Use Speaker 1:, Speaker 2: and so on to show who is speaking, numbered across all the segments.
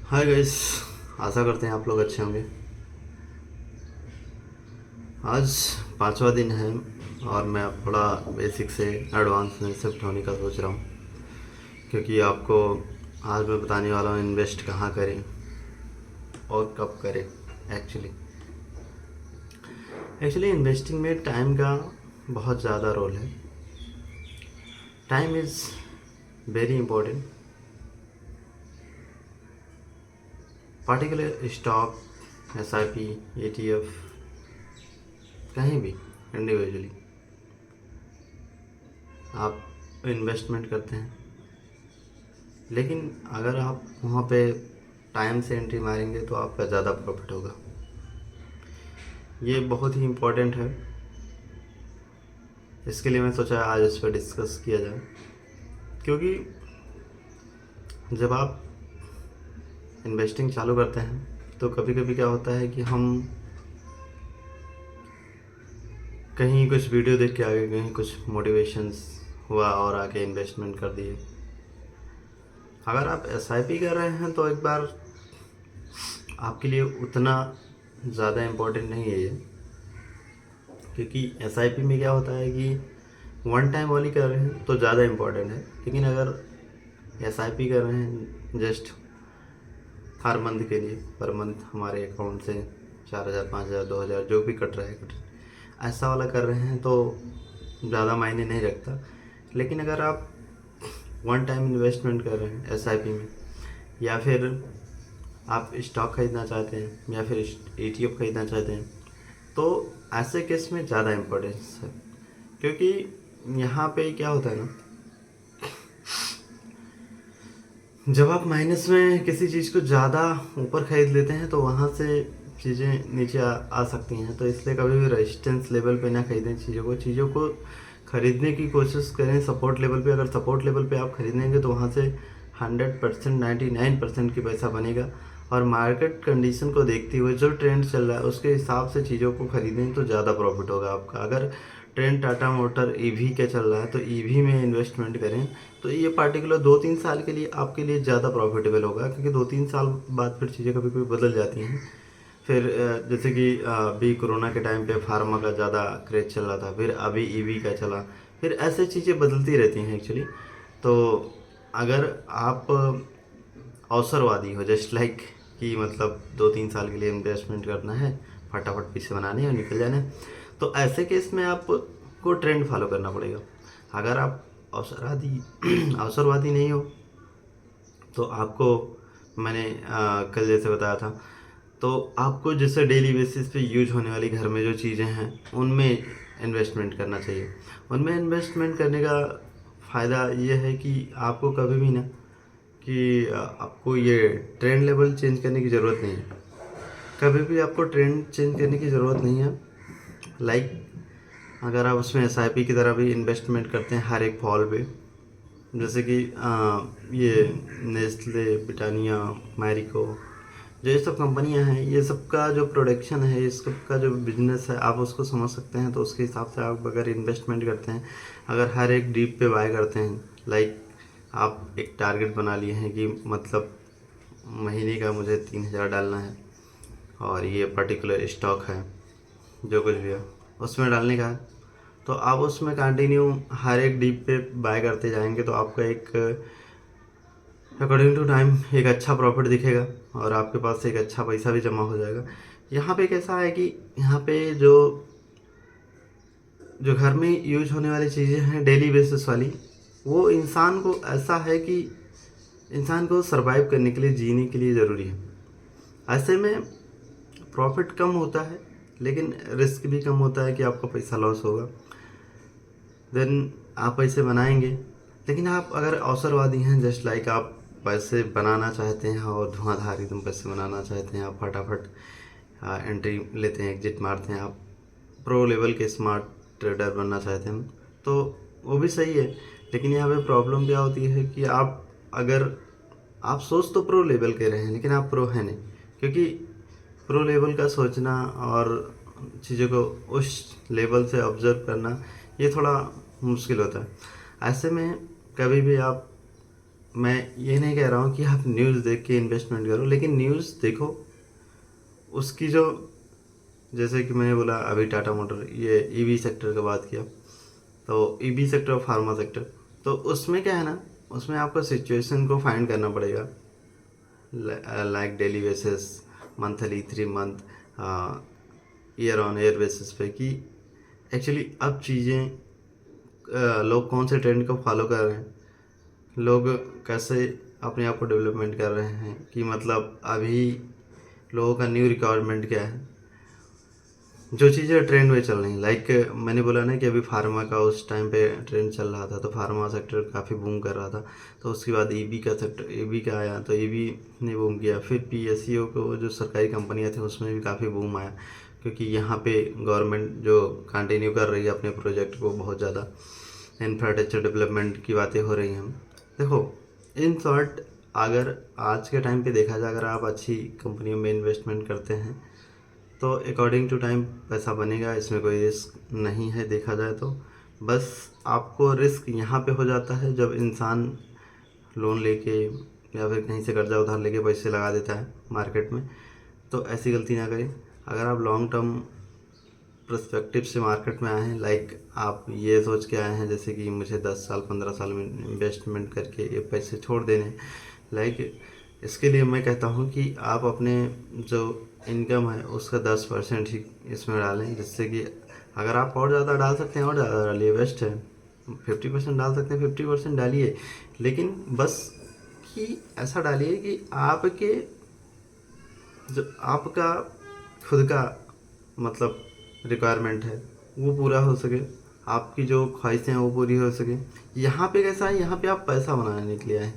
Speaker 1: Hi guys, आशा करते हैं आप लोग अच्छे होंगे। आज पांचवा दिन है और मैं अब थोड़ा बेसिक से एडवांस में शिफ्ट होने का सोच रहा हूँ, क्योंकि आपको आज मैं बताने वाला हूँ इन्वेस्ट कहाँ करें और कब करें। एक्चुअली एक्चुअली इन्वेस्टिंग में टाइम का बहुत ज़्यादा रोल है। Time is very important, particular stock, SIP, ETF, कहीं भी इंडिविजुअली आप इन्वेस्टमेंट करते हैं, लेकिन अगर आप वहाँ पे टाइम से एंट्री मारेंगे तो आपका ज़्यादा प्रॉफिट होगा। ये बहुत ही इम्पोर्टेंट है, इसके लिए मैं सोचा आज इस पर डिस्कस किया जाए। क्योंकि जब आप इन्वेस्टिंग चालू करते हैं तो कभी कभी क्या होता है कि हम कहीं कुछ वीडियो देख के आगे, कहीं कुछ मोटिवेशंस हुआ और आके इन्वेस्टमेंट कर दिए। अगर आप SIP कर रहे हैं तो एक बार आपके लिए उतना ज़्यादा इम्पोर्टेंट नहीं है ये, क्योंकि SIP में क्या होता है कि वन टाइम वाली कर रहे हैं तो ज़्यादा इम्पोर्टेंट है। लेकिन अगर SIP कर रहे हैं जस्ट हर मंथ के लिए, पर मंथ हमारे अकाउंट से 4,000, 5,000, 2,000 जो भी कट रहा है ऐसा वाला कर रहे हैं तो ज़्यादा मायने नहीं रखता। लेकिन अगर आप वन टाइम इन्वेस्टमेंट कर रहे हैं SIP में, या फिर आप स्टॉक खरीदना चाहते हैं या फिर ETF खरीदना चाहते हैं, तो ऐसे केस में ज़्यादा इम्पोर्टेंस है। क्योंकि यहाँ पे क्या होता है ना, जब आप माइनस में किसी चीज़ को ज़्यादा ऊपर खरीद लेते हैं तो वहाँ से चीज़ें नीचे आ सकती हैं। तो इसलिए कभी भी रेजिस्टेंस लेवल पे ना खरीदें चीज़ों को खरीदने की कोशिश करें सपोर्ट लेवल पे। अगर सपोर्ट लेवल पे आप खरीदेंगे तो वहाँ से 100%, 99% की पैसा बनेगा। और मार्केट कंडीशन को देखते हुए जो ट्रेंड चल रहा है उसके हिसाब से चीज़ों को खरीदें तो ज़्यादा प्रॉफिट होगा आपका। अगर ट्रेंड टाटा मोटर EV का चल रहा है तो EV में इन्वेस्टमेंट करें तो ये पार्टिकुलर 2-3 साल के लिए आपके लिए ज़्यादा प्रॉफिटेबल होगा, क्योंकि 2-3 साल बाद फिर चीज़ें कभी कभी बदल जाती हैं। फिर जैसे कि अभी कोरोना के टाइम पे फार्मा का ज़्यादा क्रेज चल रहा था, फिर अभी EV का चला, फिर ऐसे चीज़ें बदलती रहती हैं एक्चुअली। तो अगर आप अवसरवादी हो, जस्ट लाइक कि मतलब 2-3 साल के लिए इन्वेस्टमेंट करना है, फटाफट पैसे बनाने और निकल जाना है, तो ऐसे केस में आपको ट्रेंड फॉलो करना पड़ेगा। अगर आप अवसरवादी अवसरवादी नहीं हो तो आपको मैंने कल जैसे बताया था, तो आपको जैसे डेली बेसिस पे यूज होने वाली घर में जो चीज़ें हैं उनमें इन्वेस्टमेंट करना चाहिए। उनमें इन्वेस्टमेंट करने का फ़ायदा ये है कि आपको कभी भी ना कि आपको ये ट्रेंड लेवल चेंज करने की ज़रूरत नहीं है। कभी भी आपको ट्रेंड चेंज करने की ज़रूरत नहीं है। लाइक अगर आप उसमें SIP की तरह भी इन्वेस्टमेंट करते हैं हर एक फॉल पे, जैसे कि ये नेस्ले, ब्रिटानिया, मैरिको, जो ये सब कंपनियां हैं, ये सब का जो प्रोडक्शन है, इस सब का जो बिजनेस है, आप उसको समझ सकते हैं। तो उसके हिसाब से आप अगर इन्वेस्टमेंट करते हैं, अगर हर एक डीप पे बाय करते हैं, लाइक आप एक टारगेट बना लिए हैं कि मतलब महीने का मुझे 3,000 डालना है और ये पर्टिकुलर स्टॉक है जो कुछ भी है उसमें डालने का है, तो आप उसमें कंटिन्यू हर एक डीप पे बाय करते जाएंगे तो आपका एक अकॉर्डिंग टू टाइम एक अच्छा प्रॉफिट दिखेगा और आपके पास एक अच्छा पैसा भी जमा हो जाएगा। यहाँ पे कैसा है कि यहाँ पे जो जो घर में यूज होने वाली चीज़ें हैं डेली बेसिस वाली, वो इंसान को ऐसा है कि इंसान को सरवाइव करने के लिए, जीने के लिए ज़रूरी है। ऐसे में प्रॉफिट कम होता है लेकिन रिस्क भी कम होता है कि आपका पैसा लॉस होगा। देन आप पैसे बनाएंगे, लेकिन आप अगर अवसरवादी हैं, जस्ट लाइक आप पैसे बनाना चाहते हैं और धुआंधार एकदम पैसे बनाना चाहते हैं, आप फटाफट एंट्री लेते हैं, एग्जिट मारते हैं, आप प्रो लेवल के स्मार्ट ट्रेडर बनना चाहते हैं, तो वो भी सही है। लेकिन यहाँ पे प्रॉब्लम क्या होती है कि आप अगर आप सोच तो प्रो लेवल के रहे हैं लेकिन आप प्रो हैं नहीं, क्योंकि प्रो लेवल का सोचना और चीज़ों को उस लेवल से ऑब्जर्व करना ये थोड़ा मुश्किल होता है। ऐसे में कभी भी आप मैं ये नहीं कह रहा हूँ कि आप न्यूज़ देख के इन्वेस्टमेंट करो, लेकिन न्यूज़ देखो उसकी जो, जैसे कि मैंने बोला अभी टाटा मोटर ये ईवी सेक्टर का बात किया, तो ईवी सेक्टर और फार्मा सेक्टर, तो उसमें क्या है ना, उसमें आपको सिचुएशन को फाइंड करना पड़ेगा, like daily basis, monthly, 3 month, year on year basis पे, कि एक्चुअली अब चीज़ें लोग कौन से ट्रेंड को फॉलो कर रहे हैं, लोग कैसे अपने आप को डेवलपमेंट कर रहे हैं, कि मतलब अभी लोगों का न्यू रिक्वायरमेंट क्या है, जो चीज़ें ट्रेंड में चल रही हैं। लाइक मैंने बोला ना कि अभी फार्मा का उस टाइम पे ट्रेंड चल रहा था, तो फार्मा सेक्टर काफ़ी बूम कर रहा था। तो उसके बाद ईवी का सेक्टर, ईवी का आया तो ईवी ने बूम किया। फिर पीएसयू को जो सरकारी कंपनियां थी उसमें भी काफ़ी बूम आया, क्योंकि यहाँ पे गवर्नमेंट जो कंटिन्यू कर रही है अपने प्रोजेक्ट को, बहुत ज़्यादा इंफ्रास्ट्रक्चर डेवलपमेंट की बातें हो रही हैं। देखो, इन शॉर्ट, अगर आज के टाइम पे देखा जाए, अगर आप अच्छी कंपनियों में इन्वेस्टमेंट करते हैं तो अकॉर्डिंग टू टाइम पैसा बनेगा, इसमें कोई रिस्क नहीं है देखा जाए तो। बस आपको रिस्क यहाँ पे हो जाता है जब इंसान लोन लेके या फिर कहीं से कर्जा उधार लेके पैसे लगा देता है मार्केट में, तो ऐसी गलती ना करें। अगर आप लॉन्ग टर्म पर्सपेक्टिव से मार्केट में आए हैं, लाइक आप ये सोच के आए हैं जैसे कि मुझे 10 साल 15 साल में इन्वेस्टमेंट करके ये पैसे छोड़ देने, लाइक इसके लिए मैं कहता हूँ कि आप अपने जो इनकम है उसका 10% ही इसमें डालें, जिससे कि अगर आप और ज़्यादा डाल सकते हैं और ज़्यादा डालिए, बेस्ट है। 50% डाल सकते हैं, 50% डालिए, लेकिन बस कि ऐसा डालिए कि आपके जो आपका खुद का मतलब रिक्वायरमेंट है वो पूरा हो सके, आपकी जो ख्वाहिशें हैं वो पूरी हो सके। यहाँ पे कैसा है, यहाँ पे आप पैसा बनाने के लिए आए,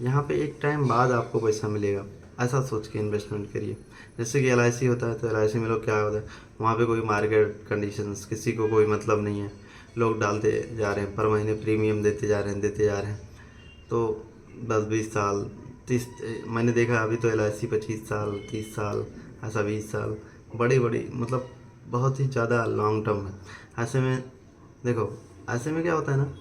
Speaker 1: यहाँ पे एक टाइम बाद आपको पैसा मिलेगा, ऐसा सोच के इन्वेस्टमेंट करिए। जैसे कि एलआईसी होता है, तो एलआईसी में लोग क्या होता है, वहाँ पे कोई मार्केट कंडीशंस किसी को कोई मतलब नहीं है, लोग डालते जा रहे हैं, पर महीने प्रीमियम देते जा रहे हैं, देते जा रहे हैं। तो 10-20 साल, 30, मैंने देखा अभी तो एलआईसी 25 साल, 30 साल, ऐसा 20 साल, बड़ी बड़ी मतलब बहुत ही ज़्यादा लॉन्ग टर्म है। ऐसे में देखो, ऐसे में क्या होता है ना,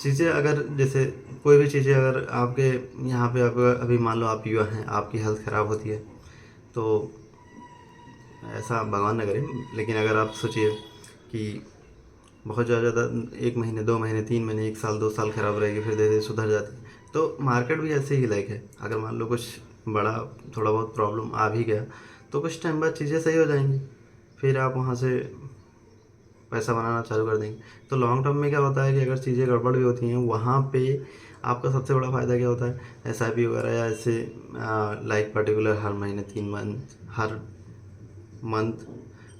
Speaker 1: चीज़ें अगर जैसे कोई भी चीज़ें अगर आपके यहाँ पे आप अभी मान लो आप युवा हैं, आपकी हेल्थ ख़राब होती है, तो ऐसा भगवान न करे, लेकिन अगर आप सोचिए कि बहुत ज़्यादा 1 महीने, 2 महीने, 3 महीने, 1 साल, 2 साल ख़राब रहेगी, फिर धीरे धीरे सुधर जाती है। तो मार्केट भी ऐसे ही लाइक है, अगर मान लो कुछ बड़ा थोड़ा बहुत प्रॉब्लम आ भी गया तो कुछ टाइम बाद चीज़ें सही हो जाएंगी, फिर आप वहाँ से पैसा बनाना चालू कर देंगे। तो लॉन्ग टर्म में क्या होता है कि अगर चीज़ें गड़बड़ भी होती हैं, वहाँ पे आपका सबसे बड़ा फ़ायदा क्या होता है, एसआईपी वगैरह या ऐसे, लाइक पर्टिकुलर हर महीने 3 मंथ, हर मंथ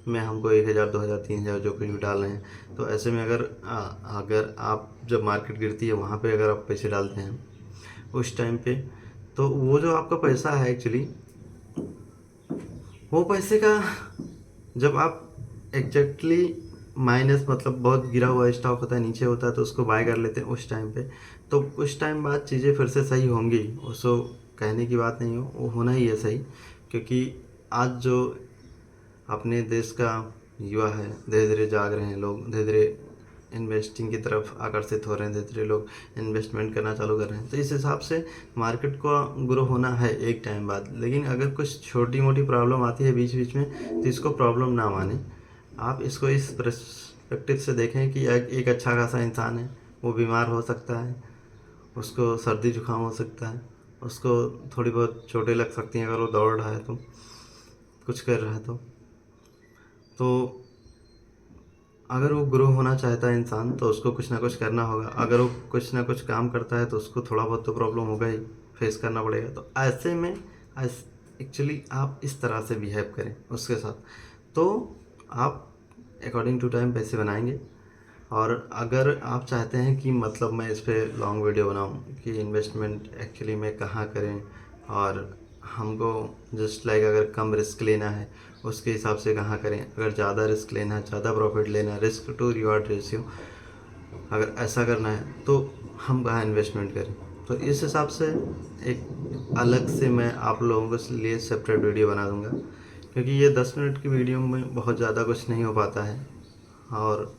Speaker 1: में हमको 1,000, 2,000, 3,000 जो कुछ भी डाल रहे हैं, तो ऐसे में अगर आप जब मार्केट गिरती है वहाँ पे अगर आप पैसे डालते हैं उस टाइम पे, तो वो जो आपका पैसा है एक्चुअली, वो पैसे का जब आप एग्जैक्टली माइनस, मतलब बहुत गिरा हुआ स्टॉक होता है, नीचे होता है, तो उसको बाय कर लेते हैं उस टाइम पे, तो कुछ टाइम बाद चीज़ें फिर से सही होंगी, उसको कहने की बात नहीं हो, वो होना ही है सही। क्योंकि आज जो अपने देश का युवा है, धीरे धीरे जाग रहे हैं लोग, धीरे धीरे इन्वेस्टिंग की तरफ आकर्षित हो रहे हैं, धीरे धीरे लोग इन्वेस्टमेंट करना चालू कर रहे हैं। तो इस हिसाब से मार्केट को ग्रो होना है एक टाइम बाद, लेकिन अगर कुछ छोटी मोटी प्रॉब्लम आती है बीच बीच में, तो इसको प्रॉब्लम ना माने, आप इसको इस पर्सपेक्टिव से देखें कि एक अच्छा खासा इंसान है, वो बीमार हो सकता है, उसको सर्दी जुकाम हो सकता है, उसको थोड़ी बहुत चोटें लग सकती हैं अगर वो दौड़ रहा है, तो कुछ कर रहा है, तो अगर वो ग्रो होना चाहता है इंसान, तो उसको कुछ ना कुछ करना होगा। अगर वो कुछ ना कुछ काम करता है तो उसको थोड़ा बहुत तो प्रॉब्लम होगा ही, फेस करना पड़ेगा। तो ऐसे में एक्चुअली आप इस तरह से बिहेव करें उसके साथ, तो आप अकॉर्डिंग टू टाइम पैसे बनाएंगे। और अगर आप चाहते हैं कि मतलब मैं इस पर लॉन्ग वीडियो बनाऊं कि इन्वेस्टमेंट एक्चुअली में कहाँ करें, और हमको जस्ट लाइक अगर कम रिस्क लेना है उसके हिसाब से कहाँ करें, अगर ज़्यादा रिस्क लेना है, ज़्यादा प्रॉफिट लेना है, रिस्क टू रिवार्ड रेशियो अगर ऐसा करना है, तो हम कहाँ इन्वेस्टमेंट करें। तो इस हिसाब से एक अलग से मैं आप लोगों के लिए सेपरेट वीडियो बना दूंगा, क्योंकि ये 10 मिनट की वीडियो में बहुत ज़्यादा कुछ नहीं हो पाता है। और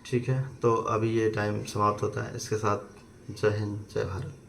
Speaker 1: ठीक है, तो अभी ये टाइम समाप्त होता है, इसके साथ जय हिंद, जय भारत।